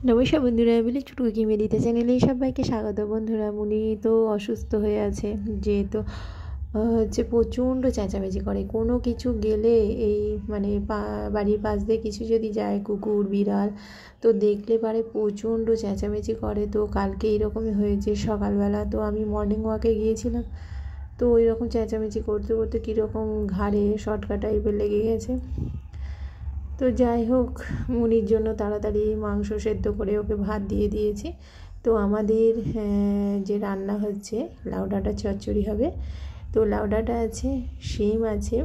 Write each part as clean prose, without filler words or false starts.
নমস্কার বন্ধুরা, বলি ছোটো কি মেডিতে চ্যানেলে সবাইকে স্বাগত। বন্ধুরা, মুনি তো অসুস্থ হয়ে আছে, যেহেতু হচ্ছে প্রচণ্ড চেঁচামেচি করে। কোনো কিছু গেলে এই মানে বাড়ির পাশ দিয়ে কিছু যদি যায়, কুকুর বিড়াল, তো দেখলে পারে প্রচণ্ড চেঁচামেচি করে। তো কালকে এইরকমই হয়েছে। সকালবেলা তো আমি মর্নিং ওয়াকে গিয়েছিলাম, তো ওই রকম চেঁচামেচি করতে করতে কীরকম ঘাড়ে শর্টকা টাইপের লেগে গেছে। তো যাই হোক, মুনির জন্য তাড়াতাড়ি মাংস সেদ্ধ করে ওকে ভাত দিয়ে দিয়েছি। তো আমাদের যে রান্না হচ্ছে, লাউ ডাঁটা চচ্চড়ি হবে। তো লাউ ডাঁটা আছে, শিম আছে,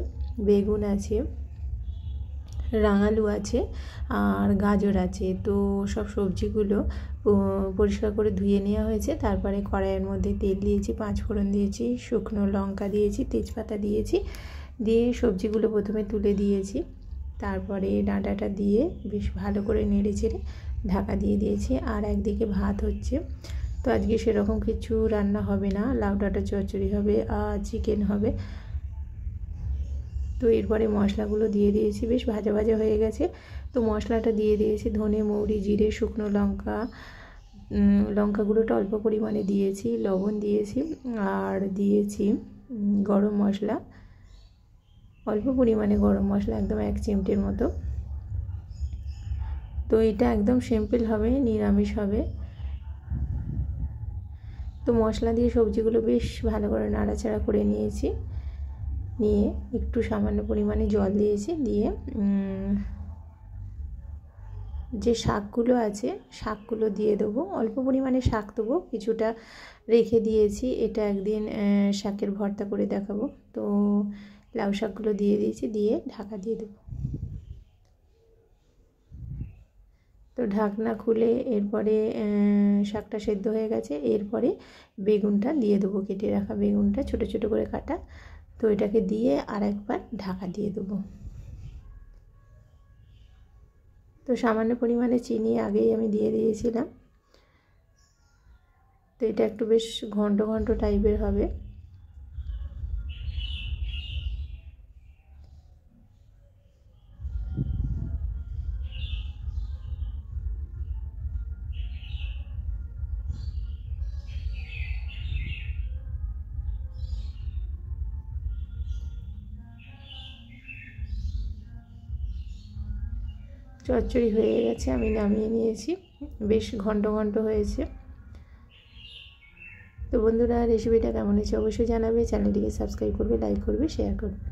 বেগুন আছে, রাঙালু আছে আর গাজর আছে। তো সব সবজিগুলো পরিষ্কার করে ধুয়ে নেওয়া হয়েছে। তারপরে কড়াইয়ের মধ্যে তেল দিয়েছি, 5 ফোড়ন দিয়েছি, শুকনো লঙ্কা দিয়েছি, তেজপাতা দিয়েছি, দিয়ে সবজিগুলো প্রথমে তুলে দিয়েছি। তারপরে ডাঁটাটা দিয়ে বেশ ভালো করে নেড়ে চেড়ে ঢাকা দিয়ে দিয়েছি। আর একদিকে ভাত হচ্ছে। তো আজকে সেরকম কিছু রান্না হবে না, লাউ ডাঁটা চচ্চড়ি হবে আর চিকেন হবে। তো এরপরে মশলাগুলো দিয়ে দিয়েছি, বেশ ভাজা ভাজা হয়ে গেছে। তো মশলাটা দিয়ে দিয়েছি, ধনে মৌরি জিরে শুকনো লঙ্কা, লঙ্কা গুঁড়োটা অল্প পরিমাণে দিয়েছি, লবণ দিয়েছি আর দিয়েছি গরম মশলা, অল্প পরিমাণে গরম মশলা, একদম 1 চিমটির মতো। তো এটা একদম সিম্পল হবে, নিরামিষ হবে। তো মশলা দিয়ে সবজিগুলো বেশ ভালো করে নাড়াচাড়া করে নিয়েছি, নিয়ে একটু সামান্য পরিমাণে জল দিয়েছি, দিয়ে যে শাকগুলো আছে শাকগুলো দিয়ে দেবো। অল্প পরিমাণে শাক দেবো, কিছুটা রেখে দিয়েছি, এটা একদিন শাকের ভর্তা করে দেখাবো। তো লাউ শাকগুলো দিয়ে দিয়েছি, দিয়ে ঢাকা দিয়ে দেবো। তো ঢাকনা খুলে এরপরে শাকটা সেদ্ধ হয়ে গেছে, এরপরে বেগুনটা দিয়ে দেবো, কেটে রাখা বেগুনটা ছোটো ছোটো করে কাটা। তো এটাকে দিয়ে আর একবার ঢাকা দিয়ে দেবো। তো সামান্য পরিমাণে চিনি আগেই আমি দিয়ে দিয়েছিলাম। তো এটা একটু বেশ ঘন্ট ঘন্ট টাইপের হবে। চচ্চড়ি হয়ে গেছে, আমি নামিয়ে নিয়েছি, বেশ ঘন্ট ঘন্ট হয়েছে। তো বন্ধুরা, রেসিপিটা কেমন হয়েছে অবশ্যই জানাবে, চ্যানেলটিকে সাবস্ক্রাইব করবে, লাইক করবে, শেয়ার করবে।